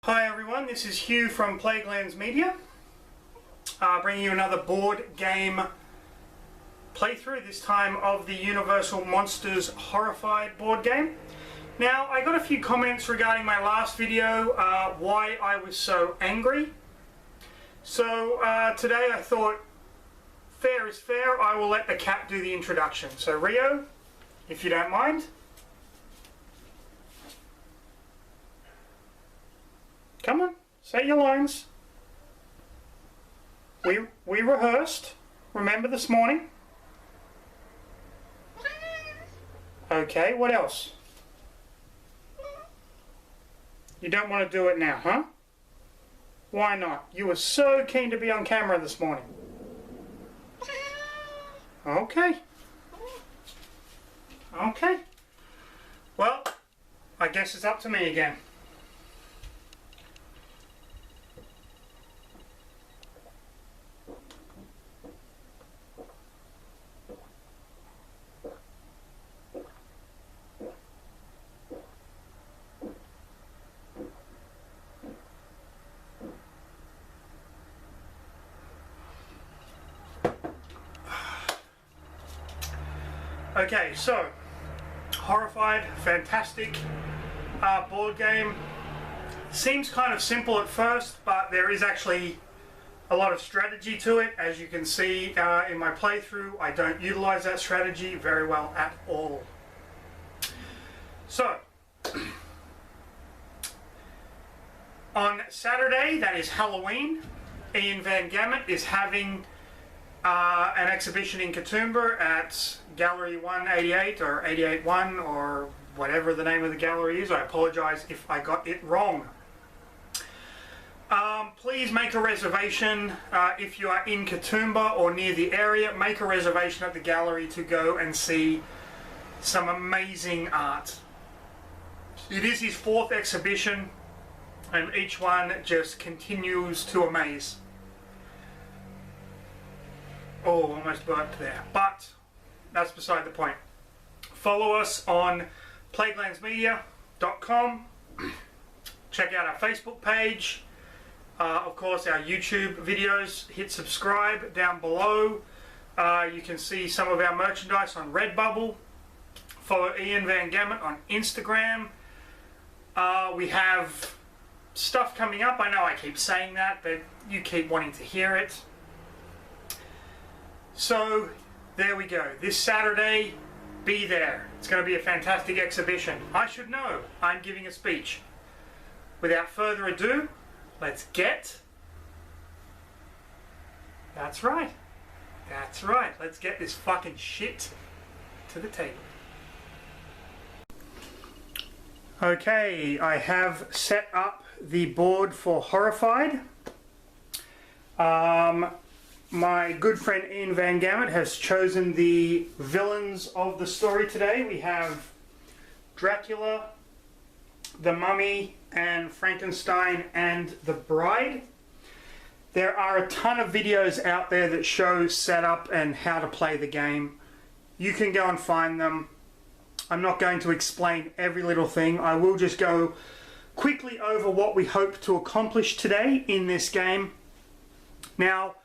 Hi everyone, this is Hugh from Plaguelands Media, bringing you another board game playthrough, this time of the Universal Monsters Horrified board game. Now, I got a few comments regarding my last video, why I was so angry. So today I thought, fair is fair, I will let the cat do the introduction. So Rio, if you don't mind. Come on, say your lines. We rehearsed. Remember this morning? Okay, what else? You don't want to do it now, huh? Why not? You were so keen to be on camera this morning. Okay. Okay. Well, I guess it's up to me again. Okay, so Horrified, fantastic board game. Seems kind of simple at first, but there is actually a lot of strategy to it. As you can see in my playthrough, I don't utilize that strategy very well at all. So, on Saturday, that is Halloween, Ian Van Gamet is having an exhibition in Katoomba at Gallery 188 or 881 or whatever the name of the gallery is. I apologize if I got it wrong. Please make a reservation if you are in Katoomba or near the area. Make a reservation at the gallery to go and see some amazing art. It is his 4th exhibition and each one just continues to amaze. Oh, almost burnt there. But that's beside the point. Follow us on plaguelandsmedia.com. Check out our Facebook page. Of course, our YouTube videos. Hit subscribe down below. You can see some of our merchandise on Redbubble. Follow Ian Van Gamet on Instagram. We have stuff coming up. I know I keep saying that, but you keep wanting to hear it. So, there we go. This Saturday, be there. It's going to be a fantastic exhibition. I should know. I'm giving a speech. Without further ado, let's get... That's right. That's right. Let's get this fucking shit to the table. Okay, I have set up the board for Horrified. My good friend Ian Van Gamet has chosen the villains of the story today. We have Dracula, the Mummy, and Frankenstein and the Bride. There are a ton of videos out there that show setup and how to play the game. You can go and find them. I'm not going to explain every little thing. I will just go quickly over what we hope to accomplish today in this game. Now,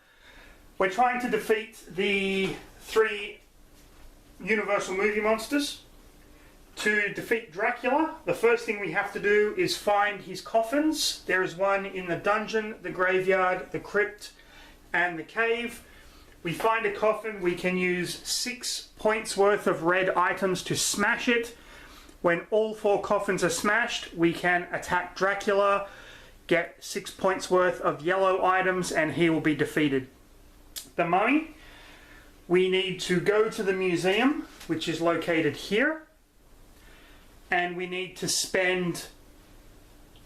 we're trying to defeat the 3 Universal movie monsters. To defeat Dracula, the first thing we have to do is find his coffins. There is one in the dungeon, the graveyard, the crypt, and the cave. We find a coffin, we can use 6 points worth of red items to smash it. When all 4 coffins are smashed, we can attack Dracula, get 6 points worth of yellow items, and he will be defeated. The Mummy, we need to go to the museum, which is located here, and we need to spend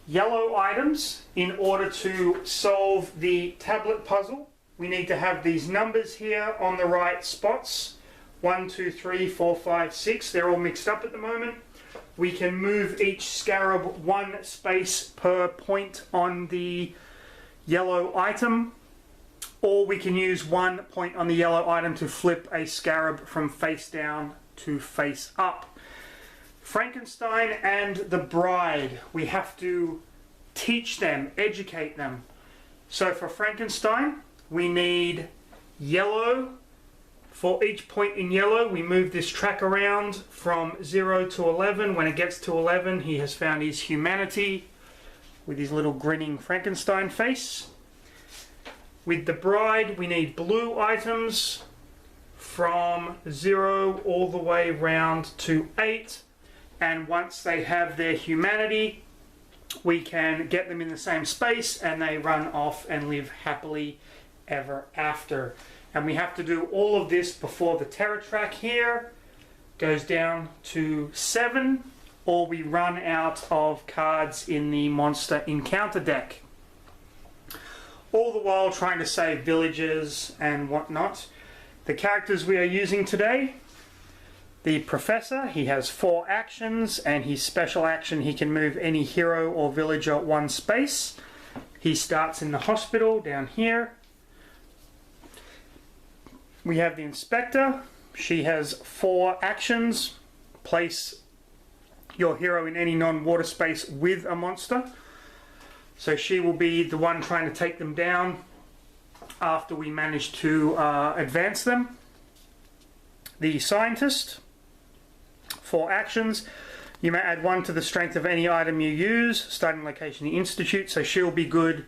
yellow items in order to solve the tablet puzzle. We need to have these numbers here on the right spots. 1, 2, 3, 4, 5, 6. They're all mixed up at the moment. We can move each scarab 1 space per point on the yellow item, or we can use 1 point on the yellow item to flip a scarab from face down to face up. Frankenstein and the Bride. We have to teach them, educate them. So for Frankenstein, we need yellow. For each point in yellow, we move this track around from 0 to 11. When it gets to 11, he has found his humanity with his little grinning Frankenstein face. With the bride, we need blue items from 0 all the way round to 8. And once they have their humanity, we can get them in the same space and they run off and live happily ever after. And we have to do all of this before the terror track here goes down to 7, or we run out of cards in the monster encounter deck. All the while trying to save villages and whatnot. The characters we are using today: the Professor, he has 4 actions, and his special action, he can move any hero or villager 1 space. He starts in the hospital down here. We have the Inspector. She has 4 actions. Place your hero in any non-water space with a monster. So she will be the one trying to take them down after we manage to advance them. The Scientist, 4 actions. You may add 1 to the strength of any item you use. Starting location, the Institute. So she'll be good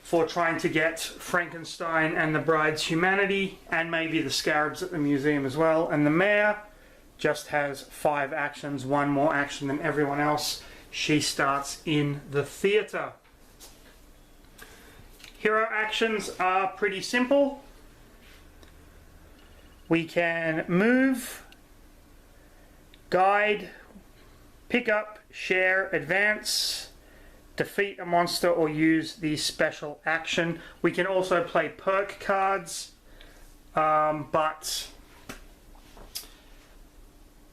for trying to get Frankenstein and the bride's humanity, and maybe the scarabs at the museum as well. And the Mayor just has 5 actions, 1 more action than everyone else. She starts in the theatre. Hero actions are pretty simple. We can move, guide, pick up, share, advance, defeat a monster, or use the special action. We can also play perk cards, but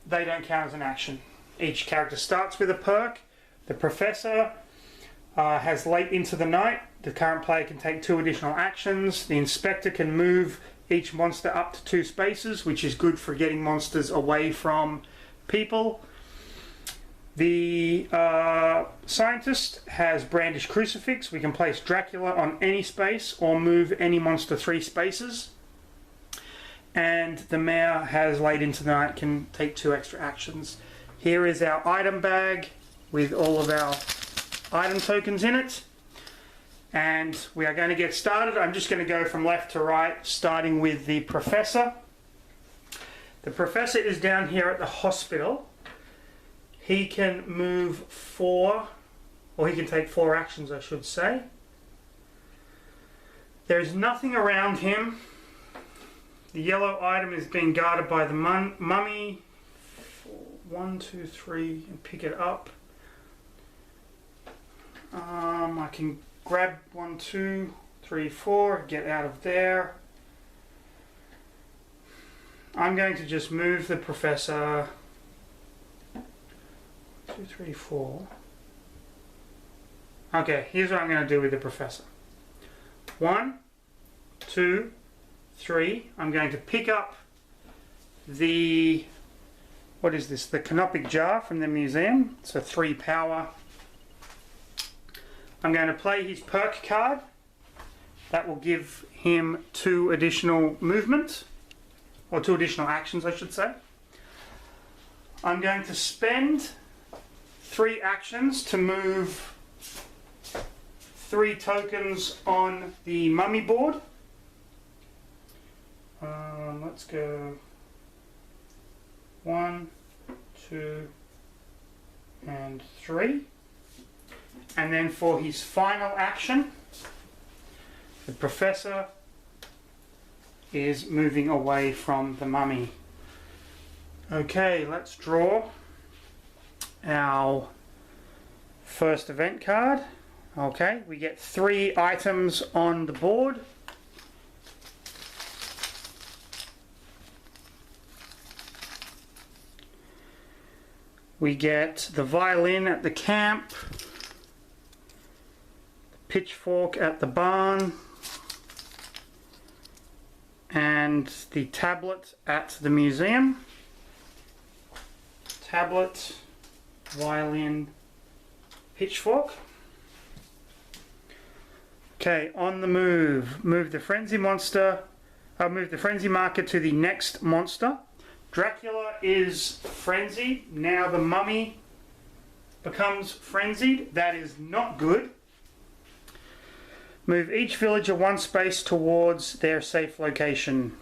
they don't count as an action. Each character starts with a perk. The Professor has late into the night. The current player can take 2 additional actions. The Inspector can move each monster up to 2 spaces, which is good for getting monsters away from people. The Scientist has Brandish Crucifix. We can place Dracula on any space or move any monster 3 spaces. And the Mayor has late into the night, can take 2 extra actions. Here is our item bag with all of our item tokens in it. And we are going to get started. I'm just going to go from left to right, starting with the Professor. The Professor is down here at the hospital. He can move 4, or he can take 4 actions, I should say. There's nothing around him. The yellow item is being guarded by the mummy. 1, 2, 3, and pick it up. I can grab 1, 2, 3, 4, get out of there. I'm going to just move the Professor. 2, 3, 4. Okay, here's what I'm going to do with the Professor. 1, 2, 3. I'm going to pick up the, what is this? The canopic jar from the museum. It's a 3 power. I'm going to play his perk card. That will give him 2 additional movement, or 2 additional actions, I should say. I'm going to spend 3 actions to move 3 tokens on the mummy board. Let's go 1, 2, and 3. And then for his final action, the Professor is moving away from the mummy. Okay, let's draw our first event card. Okay, we get 3 items on the board. We get the violin at the camp, pitchfork at the barn, and the tablet at the museum. Tablet, violin, pitchfork. Okay, on the move. Move the frenzy monster. Move the frenzy marker to the next monster. Dracula is frenzied. Now the mummy becomes frenzied. That is not good. Move each villager one space towards their safe location.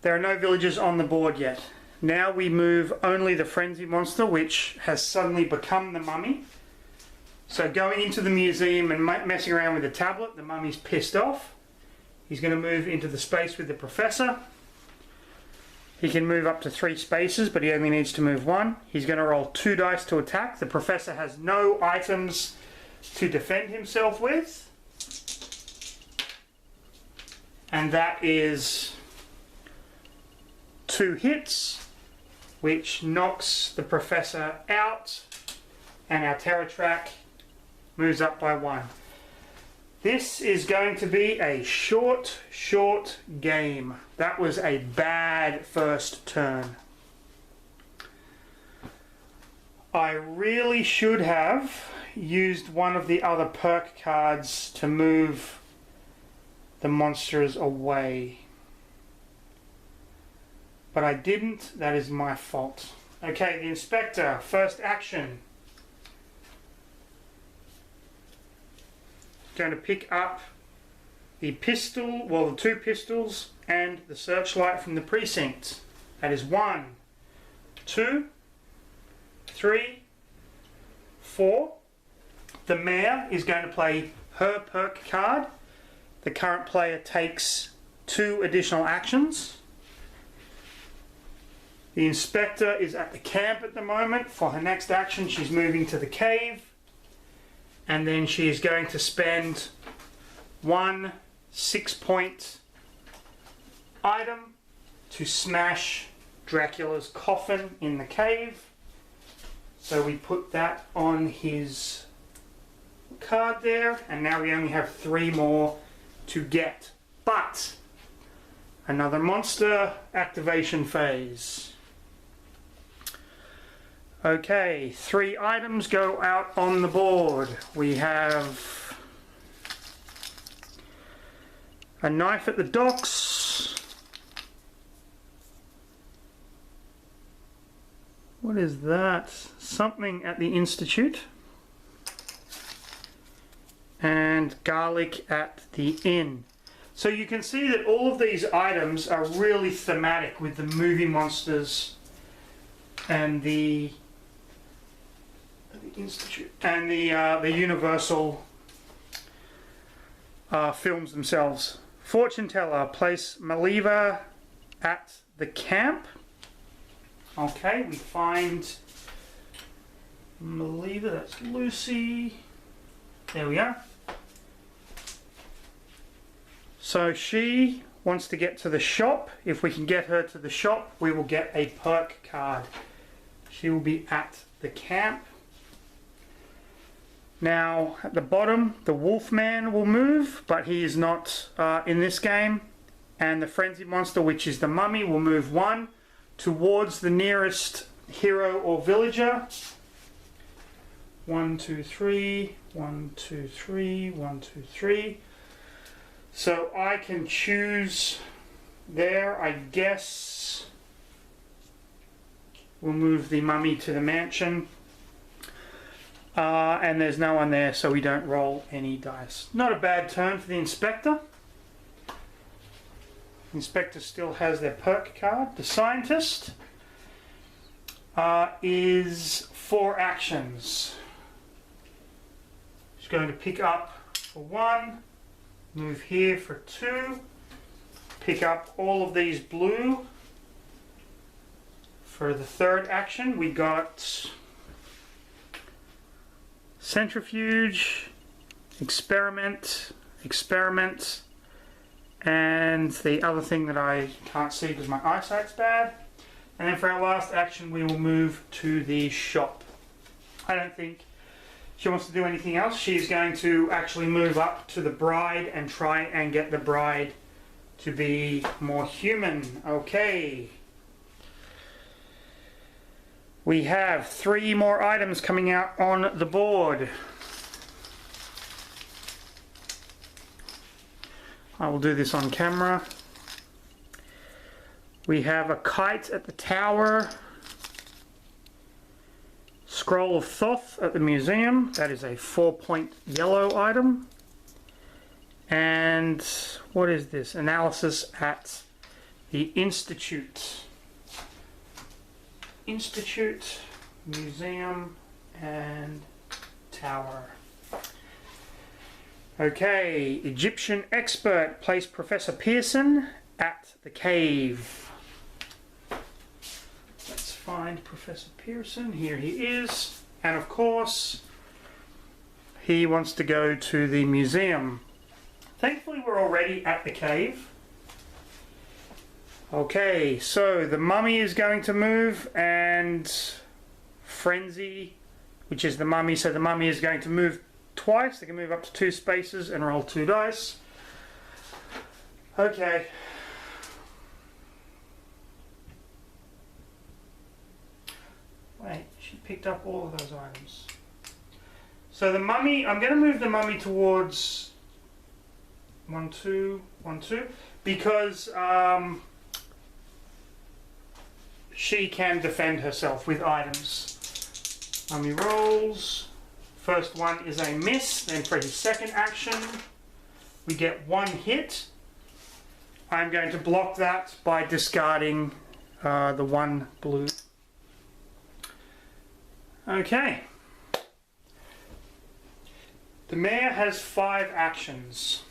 There are no villagers on the board yet. Now we move only the frenzy monster, which has suddenly become the mummy. So going into the museum and messing around with the tablet, the mummy's pissed off. He's going to move into the space with the professor. He can move up to 3 spaces, but he only needs to move 1. He's going to roll 2 dice to attack. The professor has no items to defend himself with. And that is 2 hits, which knocks the professor out, and our terror track moves up by 1. This is going to be a short game. That was a bad first turn. I really should have used one of the other perk cards to move the monsters away. But I didn't. That is my fault. Okay, the inspector, first action. Going to pick up the pistol, well, the 2 pistols and the searchlight from the precinct. That is 1, 2, 3, 4. The mayor is going to play her perk card. The current player takes 2 additional actions. The inspector is at the camp at the moment. For her next action, she's moving to the cave. And then she is going to spend 1 6-point item to smash Dracula's coffin in the cave. So we put that on his card there, and now we only have 3 more to get. But another monster activation phase. Okay, 3 items go out on the board. We have a knife at the docks. What is that? Something at the Institute. And garlic at the inn. So you can see that all of these items are really thematic with the movie monsters and the Institute and the Universal films themselves. Fortune teller, place Maliva at the camp. Okay, we find Maliva, that's Lucy. There we are. So she wants to get to the shop. If we can get her to the shop, we will get a perk card. She will be at the camp. Now, at the bottom, the Wolfman will move, but he is not in this game. And the Frenzy Monster, which is the Mummy, will move 1 towards the nearest hero or villager. 1, 2, 3, 1, 2, 3, 1, 2, 3. So I can choose there, I guess. We'll move the Mummy to the mansion. And there's no one there, so we don't roll any dice. Not a bad turn for the Inspector. The Inspector still has their perk card. The Scientist is 4 actions. She's going to pick up for 1, move here for 2, pick up all of these blue. For the 3rd action, we got Centrifuge, Experiment, and the other thing that I can't see because my eyesight's bad. And then for our last action, we will move to the shop. I don't think she wants to do anything else. She's going to actually move up to the bride and try and get the bride to be more human. Okay. We have 3 more items coming out on the board. I will do this on camera. We have a kite at the tower. Scroll of Thoth at the museum. That is a 4-point yellow item. And what is this? Analysis at the Institute. Institute, museum, and tower. Okay, Egyptian expert placed Professor Pearson at the cave. Let's find Professor Pearson. Here he is. And of course, he wants to go to the museum. Thankfully, we're already at the cave. Okay, so the mummy is going to move, and Frenzy, which is the mummy, so the mummy is going to move twice. They can move up to 2 spaces and roll 2 dice. Okay. Wait, she picked up all of those items. So the mummy, I'm going to move the mummy towards 1, 2, 1, 2, because she can defend herself with items. Mummy rolls. First one is a miss. Then for his second action, we get 1 hit. I'm going to block that by discarding the 1 blue. Okay. The mayor has 5 actions.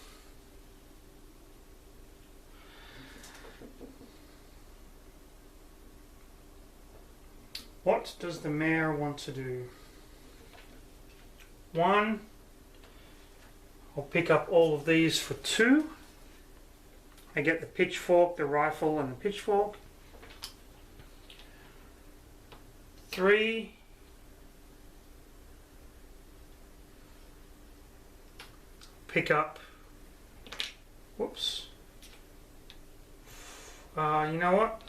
What does the mayor want to do? 1. I'll pick up all of these for 2. I get the pitchfork, the rifle, and the pitchfork. 3. Pick up. Whoops. You know what?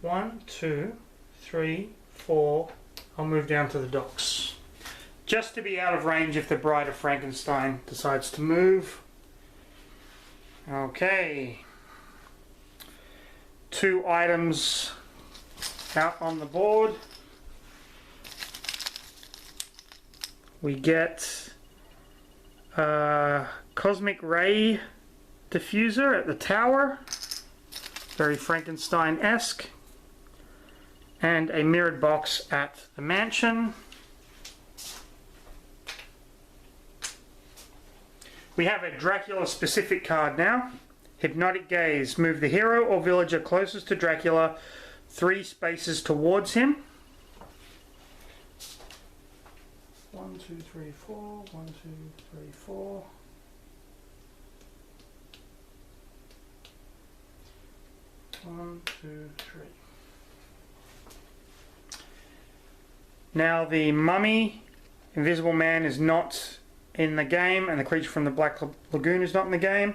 1, 2, 3, 4. I'll move down to the docks. Just to be out of range if the Bride of Frankenstein decides to move. Okay. 2 items out on the board. We get a Cosmic Ray diffuser at the tower. Very Frankenstein-esque. And a mirrored box at the mansion. We have a Dracula specific card now. Hypnotic Gaze. Move the hero or villager closest to Dracula 3 spaces towards him. 1, 2, 3, 4. 1, 2, 3, 4. One, two, three. Now the mummy, Invisible Man, is not in the game, and the creature from the Black Lagoon is not in the game.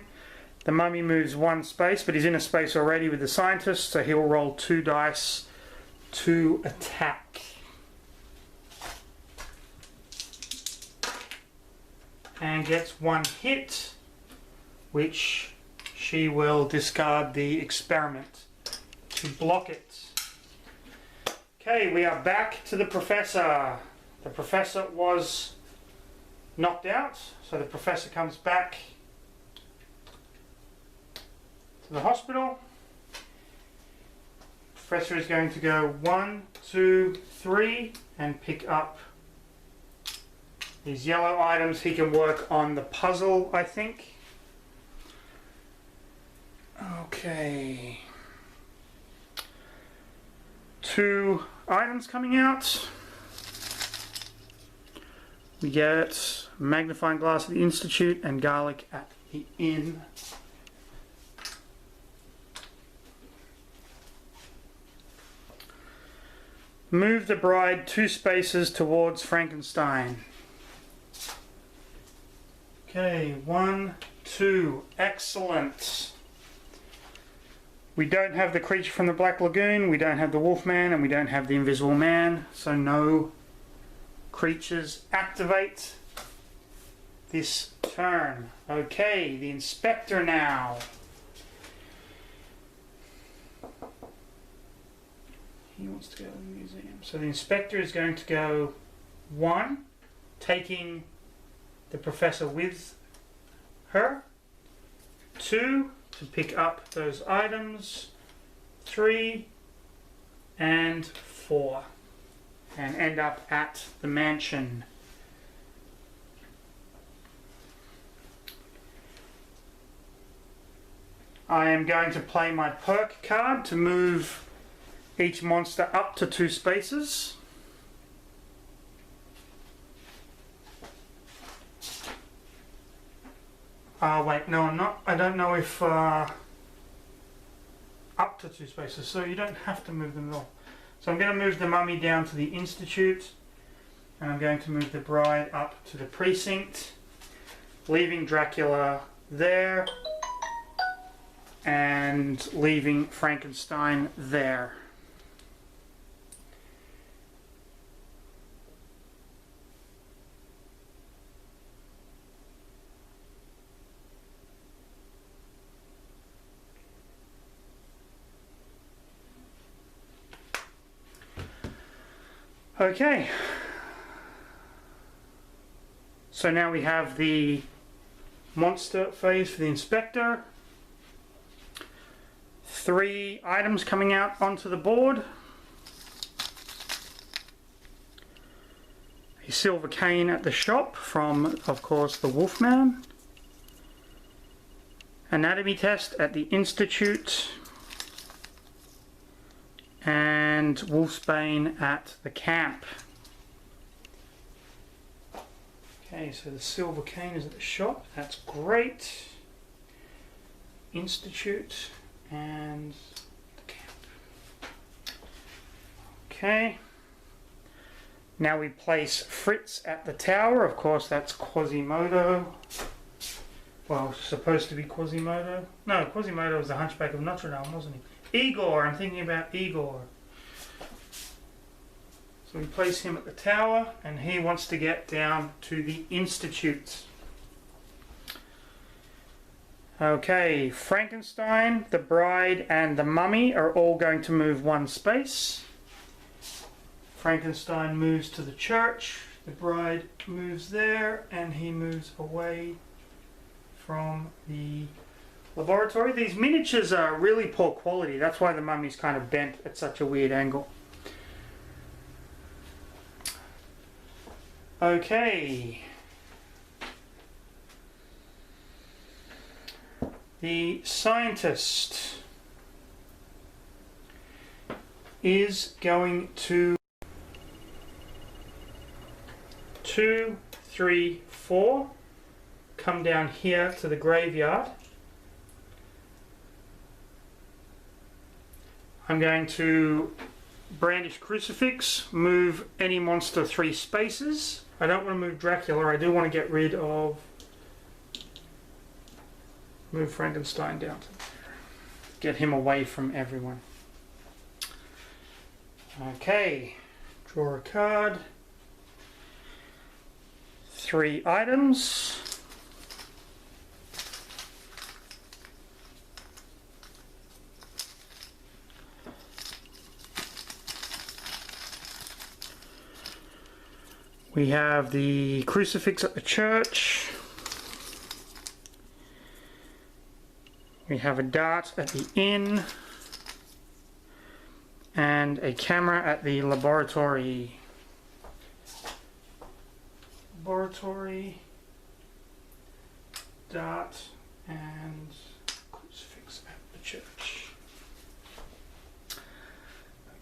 The mummy moves 1 space, but he's in a space already with the scientist, so he'll roll 2 dice to attack. And gets 1 hit, which she will discard the experiment to block it. Okay, we are back to the professor. The professor was knocked out, so the professor comes back to the hospital. Professor is going to go 1, 2, 3 and pick up these yellow items. He can work on the puzzle, I think. Okay. 2 items coming out. We get magnifying glass at the Institute and garlic at the inn. Move the bride 2 spaces towards Frankenstein. Okay, 1, 2, excellent. We don't have the creature from the Black Lagoon, we don't have the Wolfman, and we don't have the Invisible Man, so no creatures activate this turn. turn. Okay, the inspector now. He wants to go to the museum. So the inspector is going to go 1, taking the professor with her. 2, to pick up those items. 3 and 4. And end up at the mansion. I am going to play my perk card to move each monster up to 2 spaces. Wait, no, I'm not. I don't know if up to 2 spaces, so you don't have to move them at all. So I'm going to move the mummy down to the Institute, and I'm going to move the bride up to the precinct, leaving Dracula there, and leaving Frankenstein there. Okay, so now we have the monster phase for the inspector. 3 items coming out onto the board. A silver cane at the shop from, of course, the Wolfman. Anatomy test at the Institute. And Wolfsbane at the camp. Okay, so the silver cane is at the shop. That's great. Institute and the camp. Okay. Now we place Fritz at the tower. Of course, that's Quasimodo. Well, supposed to be Quasimodo. No, Quasimodo was the Hunchback of Notre Dame, wasn't he? Igor, I'm thinking about Igor. So we place him at the tower, and he wants to get down to the Institute. Okay, Frankenstein, the bride, and the mummy are all going to move 1 space. Frankenstein moves to the church, the bride moves there, and he moves away from the laboratory. These miniatures are really poor quality. That's why the mummy's kind of bent at such a weird angle. Okay. The scientist is going to 2, 3, 4 come down here to the graveyard. I'm going to brandish crucifix, move any monster 3 spaces. I don't want to move Dracula, I do want to get rid of... Move Frankenstein down to there. Get him away from everyone. Okay, draw a card. 3 items. We have the crucifix at the church. We have a dart at the inn. And a camera at the laboratory. Laboratory, dart, and crucifix at the church.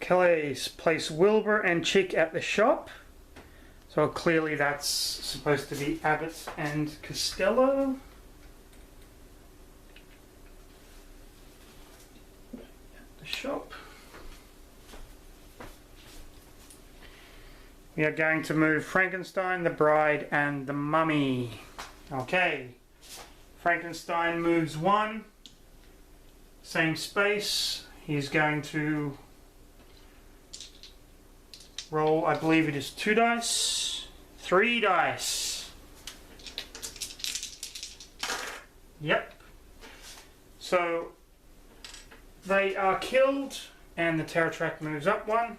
Okay, place Wilbur and Chick at the shop. So clearly that's supposed to be Abbott and Costello. At the shop. We are going to move Frankenstein, the bride, and the mummy. Okay. Frankenstein moves 1. Same space. He's going to roll, I believe it is 2 dice. 3 dice. Yep. So they are killed and the terror track moves up one.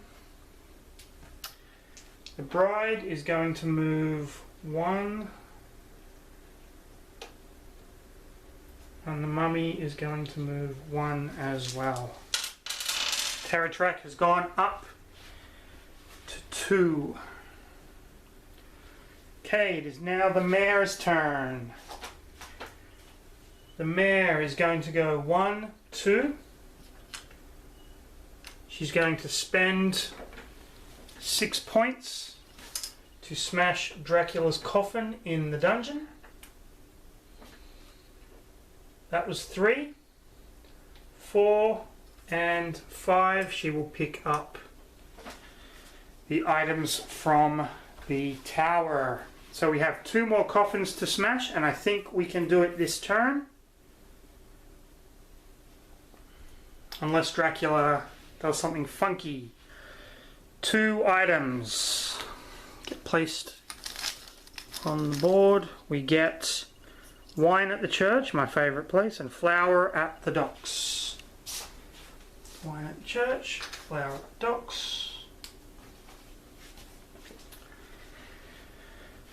The bride is going to move one. And the mummy is going to move one as well. Terror track has gone up to 2. Okay, it is now the mayor's turn. The mayor is going to go 1, 2. She's going to spend 6 points to smash Dracula's coffin in the dungeon. That was 3, 4, and 5. She will pick up the items from the tower. So we have 2 more coffins to smash, and I think we can do it this turn. Unless Dracula does something funky. 2 items get placed on the board. We get wine at the church, my favourite place, and flour at the docks. Wine at the church, flour at the docks.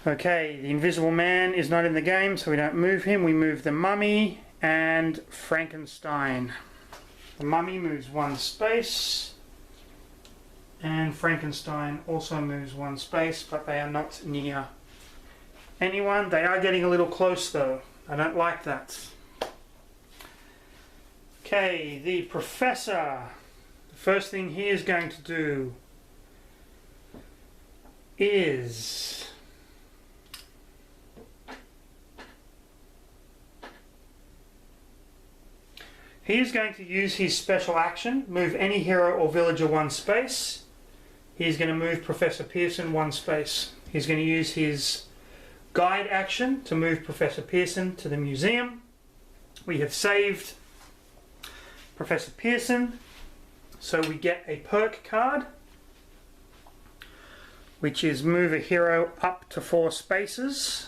Okay, the Invisible Man is not in the game, so we don't move him. We move the Mummy and Frankenstein. The Mummy moves 1 space, and Frankenstein also moves 1 space, but they are not near anyone. They are getting a little close though. I don't like that. Okay, the Professor. The first thing he is going to do is he is going to use his special action, move any hero or villager 1 space. He's going to move Professor Pearson 1 space. He's going to use his guide action to move Professor Pearson to the museum. We have saved Professor Pearson, so we get a perk card, which is move a hero up to 4 spaces.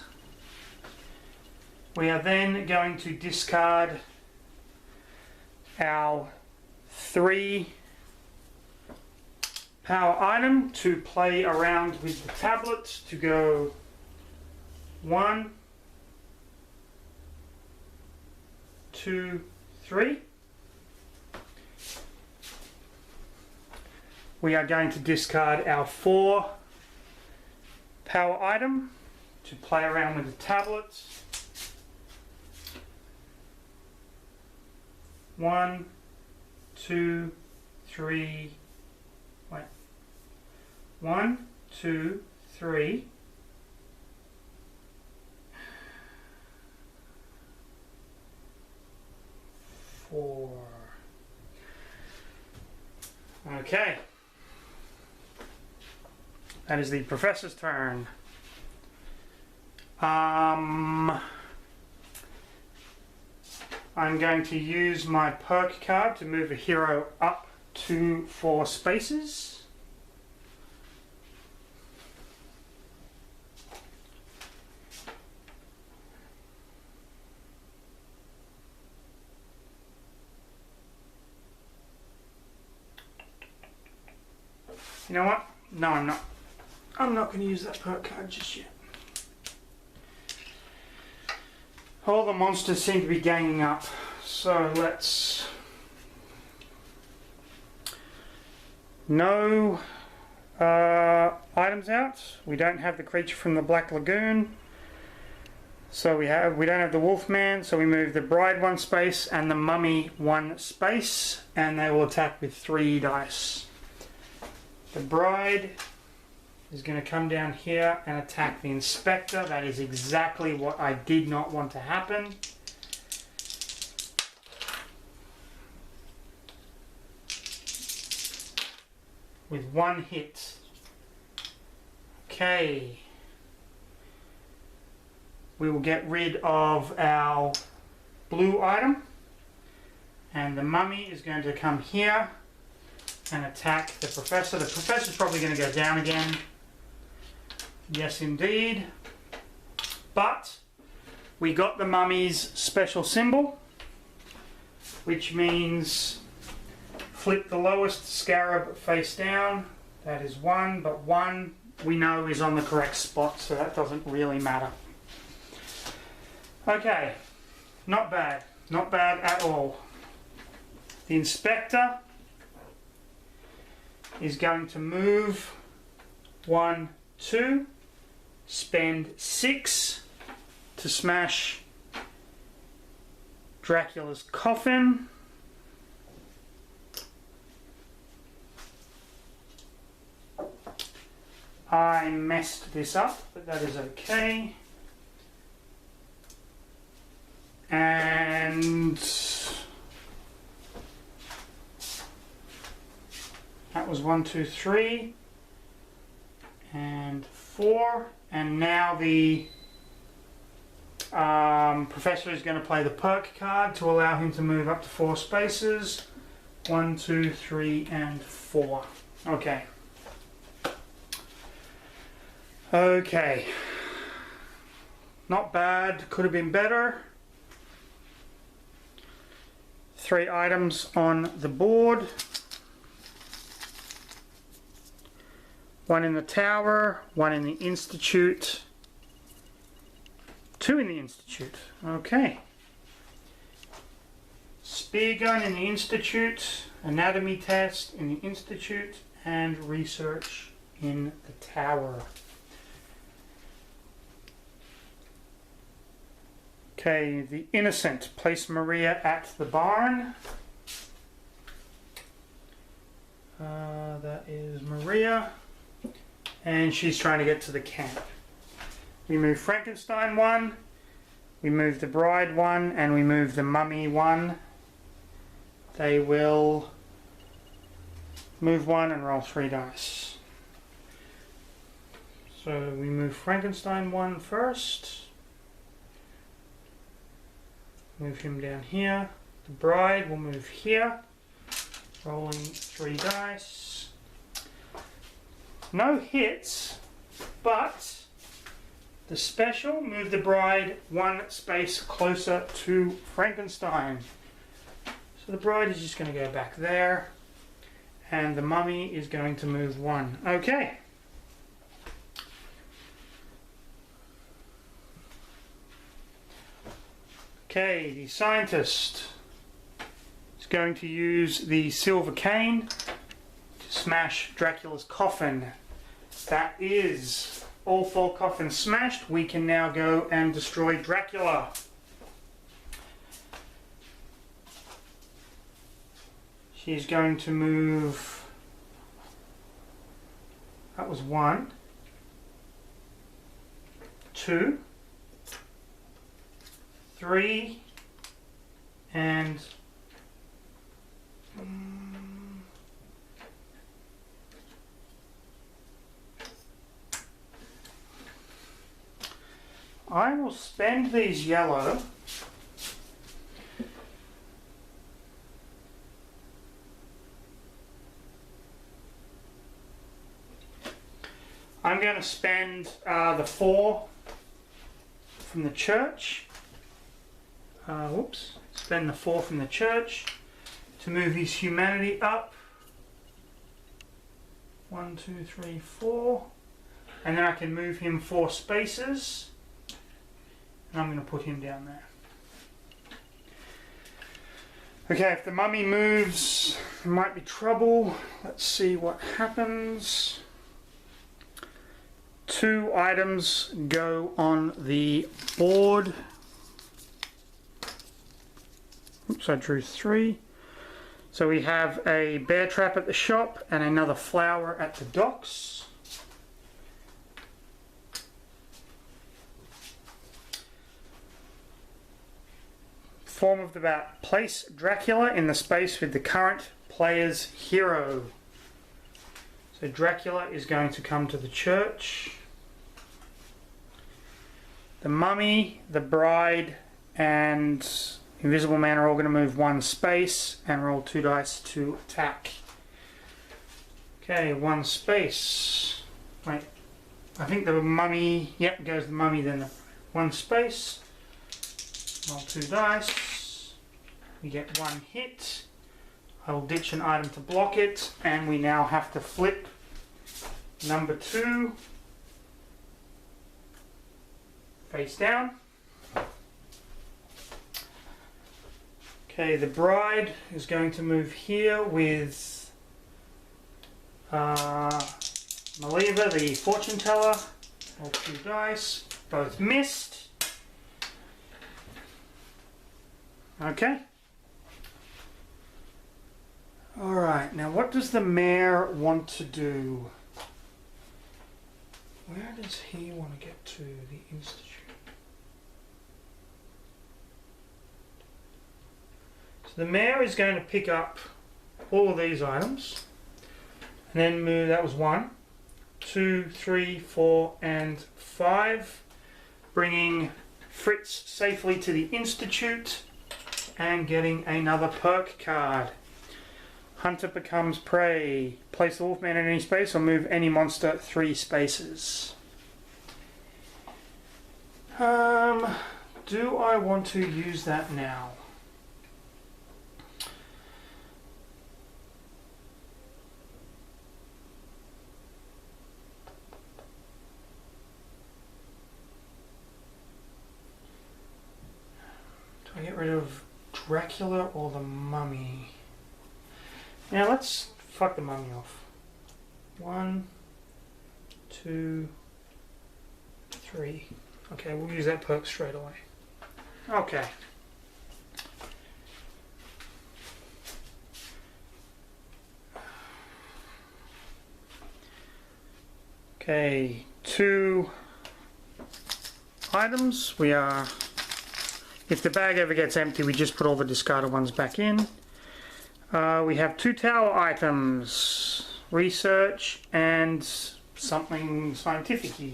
We are then going to discard our 3 power item to play around with the tablet to go 1, 2, 3. We are going to discard our 4 power item to play around with the tablet. 1, 2, 3. Wait. 1, 2, 3. 4. Okay. That is the Professor's turn. I'm going to use my perk card to move a hero up to 4 spaces. You know what? No, I'm not. I'm not going to use that perk card just yet. All the monsters seem to be ganging up, so let's... No items out. We don't have the creature from the Black Lagoon. So we don't have the Wolfman, so we move the Bride 1 space and the Mummy 1 space, and they will attack with 3 dice. The Bride is going to come down here and attack the Inspector. That is exactly what I did not want to happen. With 1 hit. Okay. We will get rid of our blue item. And the Mummy is going to come here and attack the Professor. The Professor's probably going to go down again. Yes, indeed. But We got the mummy's special symbol, which means flip the lowest scarab face down. That is 1, but 1 we know is on the correct spot, so that doesn't really matter. Okay, not bad. Not bad at all. The inspector is going to move 1, 2, spend 6 to smash Dracula's coffin. I messed this up, but that is okay. And that was 1, 2, 3 and 4, and now the professor is going to play the perk card to allow him to move up to 4 spaces. 1, 2, 3 and 4. Okay. Okay. Not bad, could have been better. 3 items on the board. 1 in the tower, 1 in the institute, 2 in the institute. Okay. Spear gun in the institute, anatomy test in the institute, and research in the tower. Okay, the innocent. Place Maria at the barn. That is Maria. And she's trying to get to the camp. We move Frankenstein 1. We move the bride 1. And we move the mummy 1. They will move 1 and roll 3 dice. So we move Frankenstein 1 first. Move him down here. The bride will move here. Rolling 3 dice. No hits, but the special, move the bride 1 space closer to Frankenstein. So the bride is just going to go back there, and the mummy is going to move 1. Okay. Okay, the scientist is going to use the silver cane to smash Dracula's coffin. That is all 4 coffins smashed. We can now go and destroy Dracula. She's going to move... That was 1, 2, 3, and I will spend these yellow I'm going to spend the 4 from the church. Spend the 4 from the church to move his humanity up. 1, 2, 3, 4. And then I can move him 4 spaces. And I'm going to put him down there. Okay, if the mummy moves, there might be trouble. Let's see what happens. 2 items go on the board. Oops, I drew 3. So we have a bear trap at the shop and another flower at the docks. Form of the bat. Place Dracula in the space with the current player's hero. So Dracula is going to come to the church. The mummy, the bride, and Invisible Man are all going to move 1 space and roll 2 dice to attack. Okay, 1 space. Wait, I think the mummy, yep, goes the mummy then. 1 space. Roll 2 dice. We get 1 hit. I will ditch an item to block it, and we now have to flip number 2 face down. Okay, the bride is going to move here with Maliva, the fortune teller. Roll 2 dice. Both missed. Okay. Alright, now what does the mayor want to do? Where does he want to get to? The institute. So the mayor is going to pick up all of these items and then move. That was 1, 2, 3, 4, and 5, bringing Fritz safely to the institute and getting another perk card. Hunter becomes prey. Place the Wolfman in any space or move any monster 3 spaces. Do I want to use that now? Do I get rid of Dracula or the Mummy? Now let's fuck the Mummy off. 1, 2, 3. Okay, we'll use that perk straight away. Okay. Okay, 2 items. We are, if the bag ever gets empty, we just put all the discarded ones back in. We have 2 tower items, research and something scientific-y.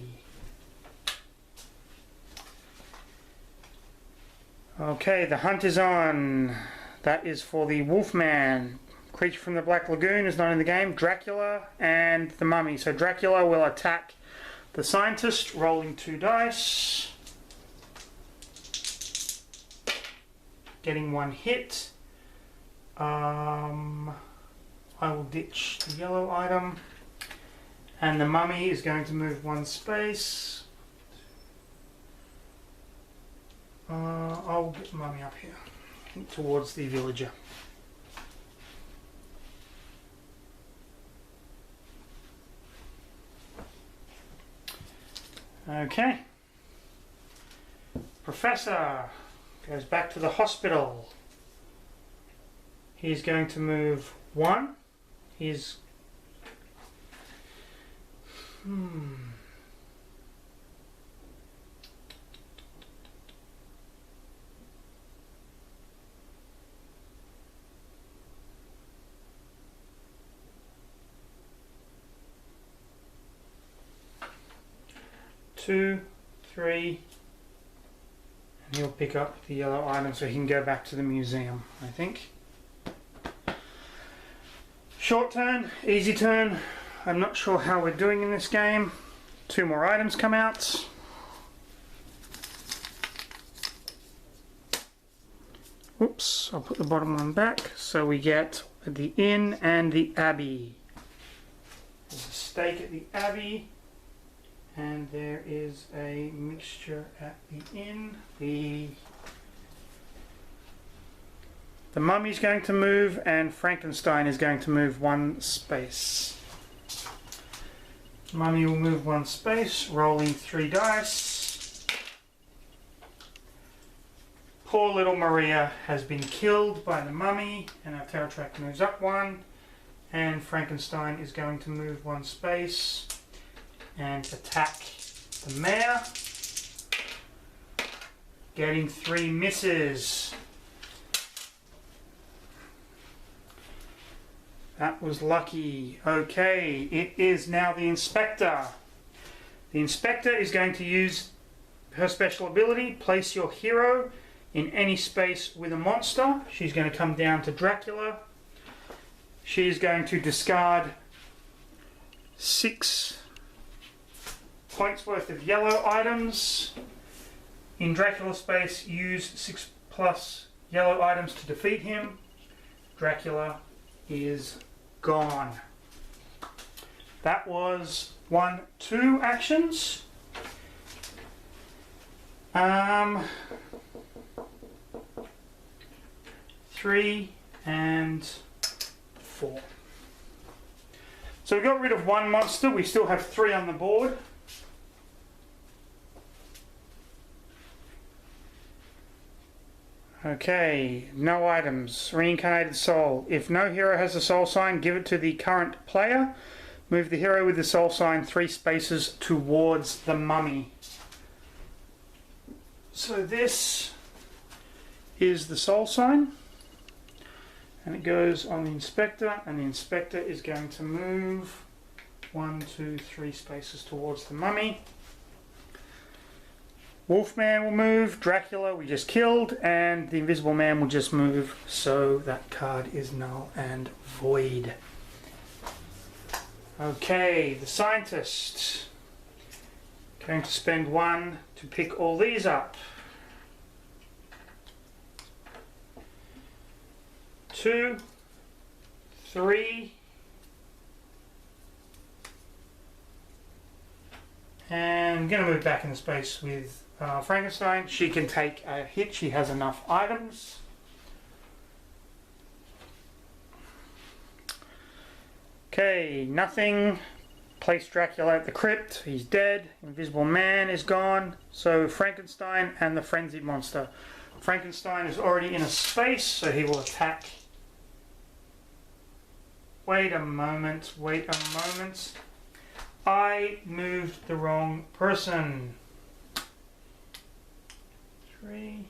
Okay, the hunt is on. That is for the Wolfman. Creature from the Black Lagoon is not in the game. Dracula and the Mummy. So Dracula will attack the scientist, rolling 2 dice. Getting 1 hit. I will ditch the yellow item, and the Mummy is going to move 1 space. I'll get the Mummy up here, towards the villager. Okay. Professor goes back to the hospital. He's going to move 1. He's... 2, 3, and he'll pick up the yellow item so he can go back to the museum, I think. Short turn, easy turn. I'm not sure how we're doing in this game. 2 more items come out. Oops, I'll put the bottom one back. So we get the inn and the abbey. There's a stake at the abbey, and there is a mixture at the inn. The Mummy's going to move, and Frankenstein is going to move 1 space. Mummy will move 1 space, rolling 3 dice. Poor little Maria has been killed by the Mummy, and our terror track moves up 1. And Frankenstein is going to move 1 space and attack the mayor, getting 3 misses. That was lucky. Okay, it is now the Inspector. The Inspector is going to use her special ability, place your hero in any space with a monster. She's going to come down to Dracula. She's going to discard 6 points worth of yellow items In Dracula's space, use 6+ yellow items to defeat him. Dracula is gone. That was 1, 2 actions. 3 and 4. So we got rid of 1 monster. We still have 3 on the board. Okay, no items. Reincarnated soul. If no hero has a soul sign, give it to the current player. Move the hero with the soul sign 3 spaces towards the mummy. So this is the soul sign. And it goes on the inspector, and the inspector is going to move 1, 2, 3 spaces towards the mummy. Wolfman will move, Dracula we just killed, and the Invisible Man will just move, so that card is null and void. Okay, the scientist. Going to spend 1 to pick all these up. 2, 3, and I'm going to move back into space with Frankenstein. She can take a hit, she has enough items. Okay, nothing. Place Dracula at the crypt, he's dead. Invisible Man is gone. So Frankenstein and the Frenzied Monster. Frankenstein is already in a space, so he will attack. Wait a moment, wait a moment. I moved the wrong person. 3.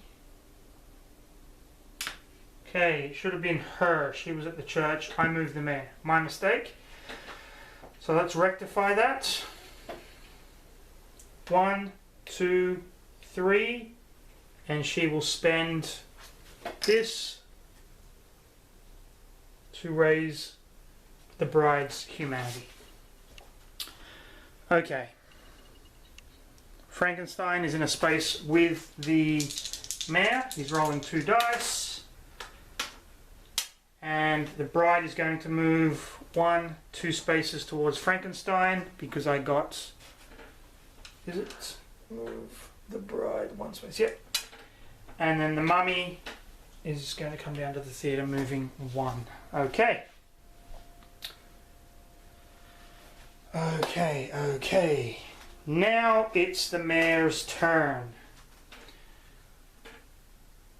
Okay, it should have been her. She was at the church. I moved the mayor. My mistake. So let's rectify that. 1, 2, 3. And she will spend this to raise the bride's humanity. Okay. Frankenstein is in a space with the mayor. He's rolling 2 dice. And the bride is going to move 1, 2 spaces towards Frankenstein because I got... Is it? Move the bride 1 space. Yep. And then the mummy is going to come down to the theatre moving 1. Okay. Okay. Now it's the mayor's turn.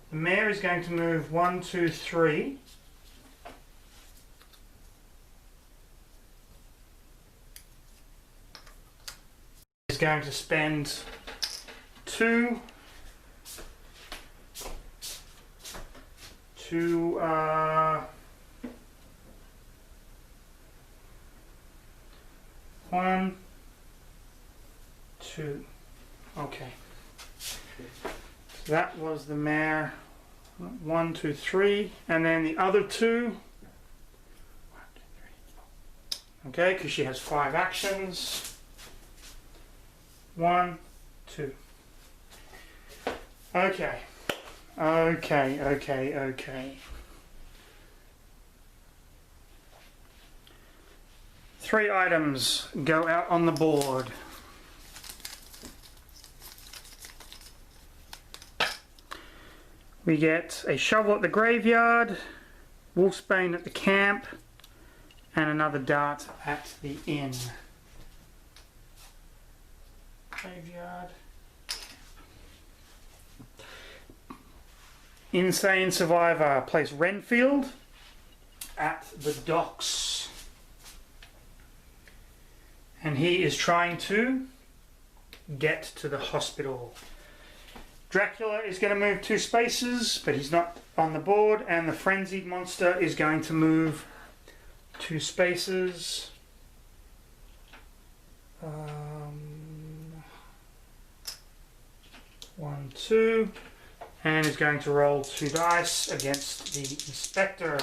The mayor is going to move 1, 2, 3. Is going to spend 2 to 1, 2. Okay. So that was the mayor. 1, 2, 3, and then the other 2. 1, 2, 3. Okay, because she has 5 actions. 1, 2. Okay. 3 items go out on the board. We get a shovel at the graveyard, wolfsbane at the camp, and another dart at the inn. Graveyard. Insane Survivor. Place Renfield at the docks. And he is trying to get to the hospital. Dracula is going to move 2 spaces, but he's not on the board. And the Frenzied Monster is going to move 2 spaces. 1, 2. And is going to roll 2 dice against the inspector.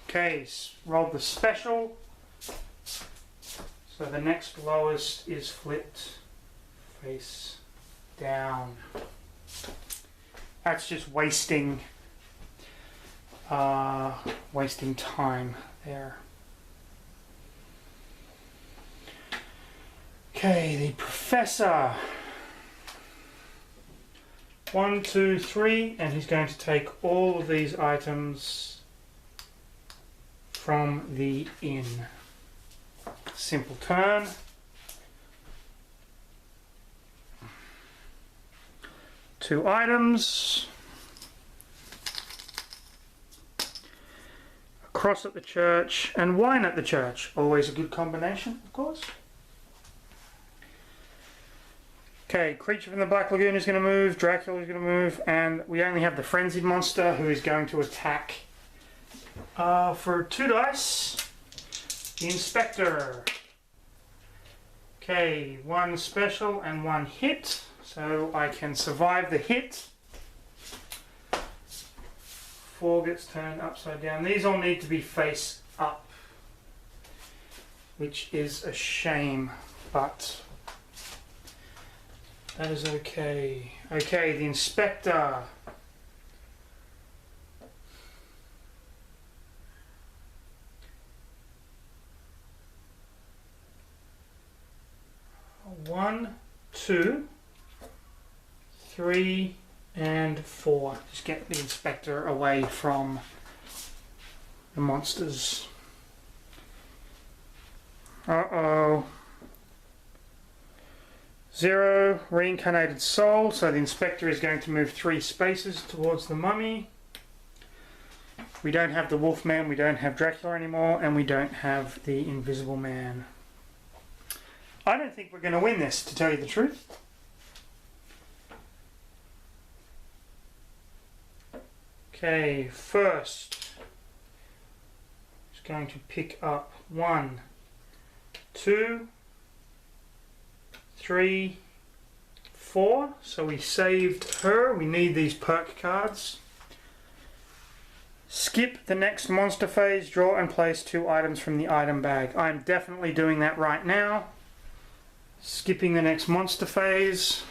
Okay, rolled the special. So the next lowest is flipped face down. That's just wasting time there. Okay, the professor. 1, 2, 3, and he's going to take all of these items from the inn. Simple turn. Two items. A cross at the church and wine at the church. Always a good combination, of course. Okay, creature from the Black Lagoon is going to move, Dracula is going to move, and we only have the frenzied monster who is going to attack for 2 dice. The inspector. Okay, 1 special and 1 hit, so I can survive the hit. 4 gets turned upside down. These all need to be face up, which is a shame, but that is okay. Okay, the inspector. One, 2, 3, and 4. Just get the inspector away from the monsters. Uh-oh. 0, reincarnated soul, so the inspector is going to move 3 spaces towards the mummy. We don't have the Wolfman, we don't have Dracula anymore, and we don't have the Invisible Man. I don't think we're going to win this, to tell you the truth. Okay, first, just going to pick up 1, 2, 3, 4. So we saved her. We need these perk cards. Skip the next monster phase. Draw and place 2 items from the item bag. I'm definitely doing that right now. Skipping the next monster phase.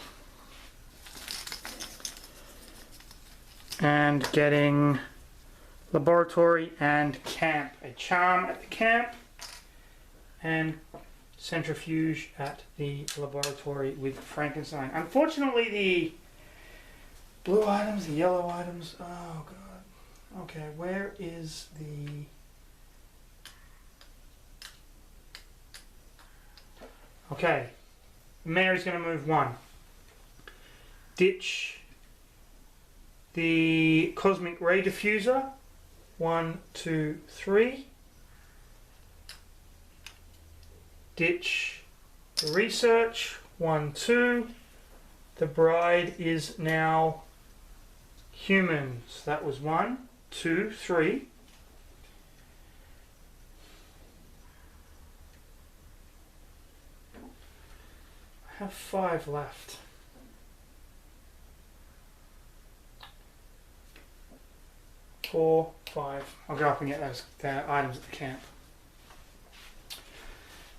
And getting laboratory and camp. A charm at the camp. And centrifuge at the laboratory with Frankenstein. Unfortunately, the blue items, the yellow items, oh god. Okay, where is the... Okay, Mary's going to move 1. Ditch the cosmic ray diffuser. 1, 2, 3. Ditch the research. 1, 2. The bride is now human. So that was 1, 2, 3. I have 5 left. 4, 5. I'll go up and get those items at the camp.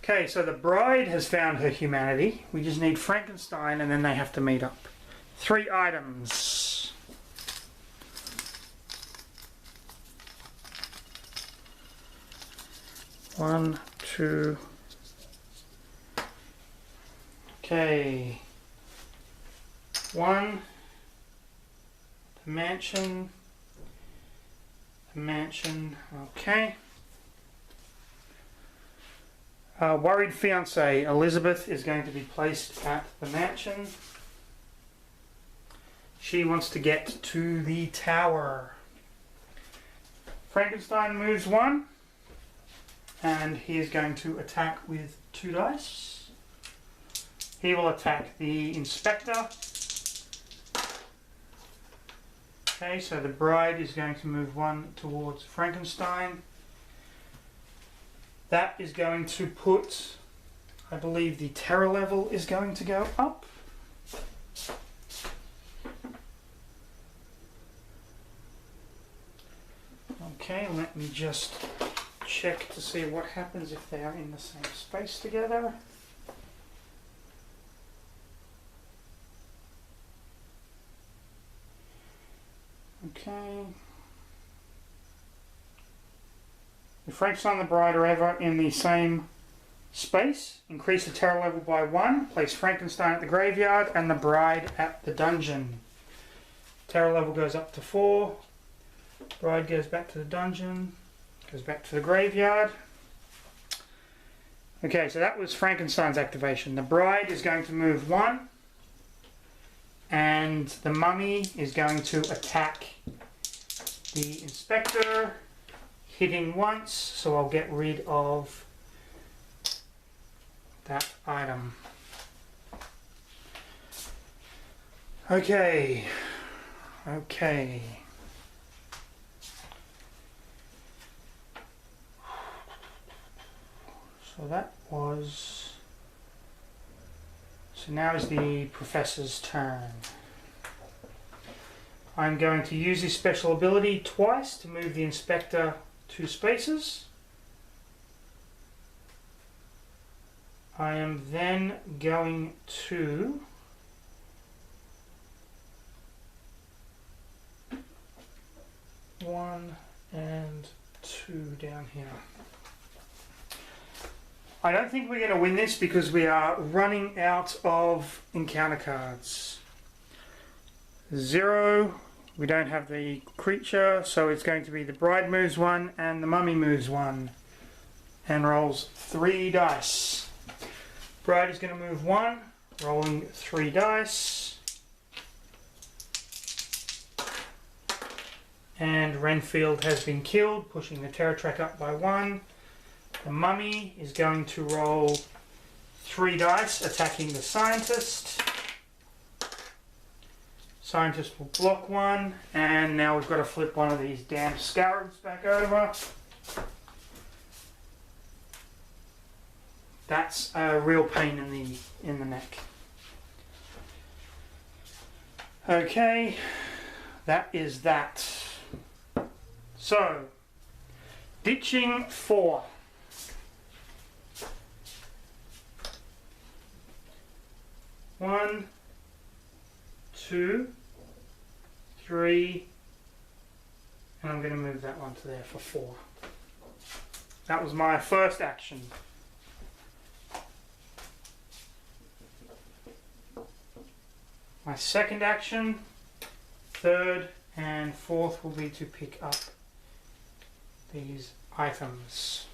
Okay, so the bride has found her humanity. We just need Frankenstein and then they have to meet up. 3 items. One, 2. Okay. 1. The mansion. The mansion. Okay. Worried fiancée Elizabeth is going to be placed at the mansion. She wants to get to the tower. Frankenstein moves 1, and he is going to attack with 2 dice. He will attack the inspector. Okay, so the bride is going to move 1 towards Frankenstein. That is going to put, I believe the terror level is going to go up. Okay, let me just check to see what happens if they are in the same space together. Okay. If Frankenstein and the Bride are ever in the same space, increase the terror level by 1. Place Frankenstein at the graveyard and the Bride at the dungeon. Terror level goes up to 4. Bride goes back to the dungeon. Goes back to the graveyard. Okay, so that was Frankenstein's activation. The Bride is going to move 1. And the Mummy is going to attack the Inspector, hitting once, so I'll get rid of that item. Okay. So that was... So now is the Professor's turn. I'm going to use his special ability twice to move the Inspector 2 spaces. I am then going to one and 2 down here. I don't think we're going to win this because we are running out of encounter cards. 0, we don't have the creature, so it's going to be the Bride moves 1 and the Mummy moves 1 and rolls 3 dice. Bride is going to move 1, rolling 3 dice. And Renfield has been killed, pushing the terror track up by 1. The Mummy is going to roll 3 dice, attacking the Scientist. Scientist will block 1, and now we've got to flip one of these damn scarabs back over. That's a real pain in the neck. Okay, that is that. So, ditching 4. One, 2, 3, and I'm going to move that one to there for 4. That was my first action. My second action, third and fourth will be to pick up these items.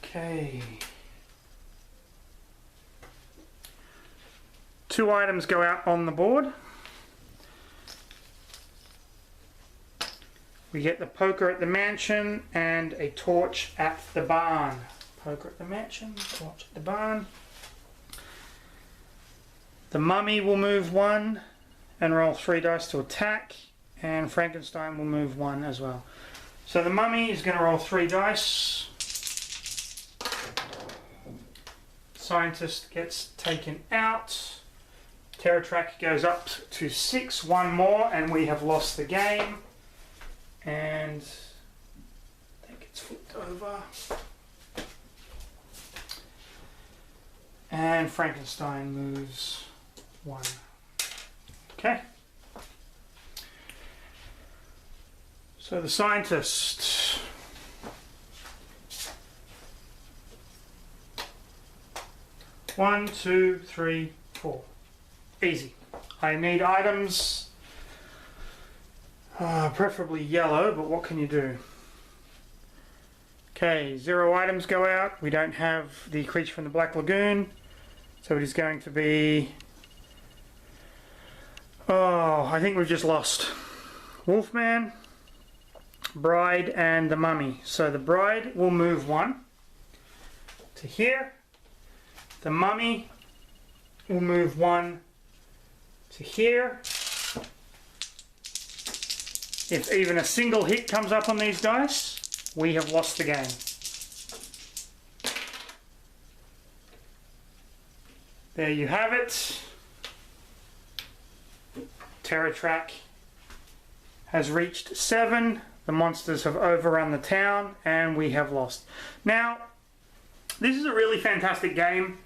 Okay. 2 items go out on the board. We get the poker at the mansion and a torch at the barn. Poker at the mansion, torch at the barn. The Mummy will move 1 and roll 3 dice to attack, and Frankenstein will move 1 as well. So the Mummy is going to roll 3 dice. Scientist gets taken out. Terror track goes up to 6, 1 more, and we have lost the game. And that gets flipped over. And Frankenstein moves 1. Okay. So the Scientist. One, 2, 3, 4. Easy. I need items, preferably yellow, but what can you do? Okay, 0 items go out. We don't have the creature from the Black Lagoon, so it is going to be... Oh, I think we've just lost. Wolfman, Bride, and the Mummy. So the Bride will move 1 to here. The Mummy will move 1 to here. If even a single hit comes up on these dice, we have lost the game. There you have it. Terror track has reached 7. The monsters have overrun the town and we have lost. Now, this is a really fantastic game.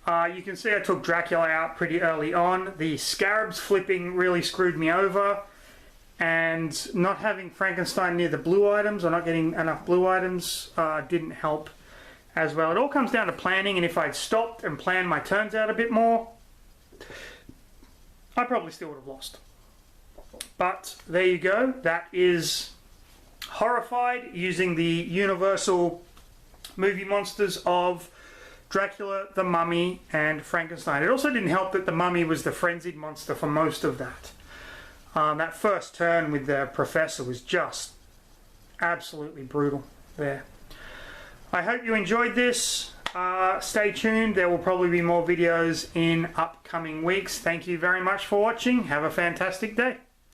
You can see I took Dracula out pretty early on. The scarabs flipping really screwed me over, and not having Frankenstein near the blue items, or not getting enough blue items, didn't help as well. It all comes down to planning, and if I'd stopped and planned my turns out a bit more, I probably still would have lost. But there you go. That is Horrified, using the Universal movie monsters of Dracula, the Mummy, and Frankenstein. It also didn't help that the Mummy was the frenzied monster for most of that. That first turn with the Professor was just absolutely brutal there. I hope you enjoyed this. Stay tuned. There will probably be more videos in upcoming weeks. Thank you very much for watching. Have a fantastic day.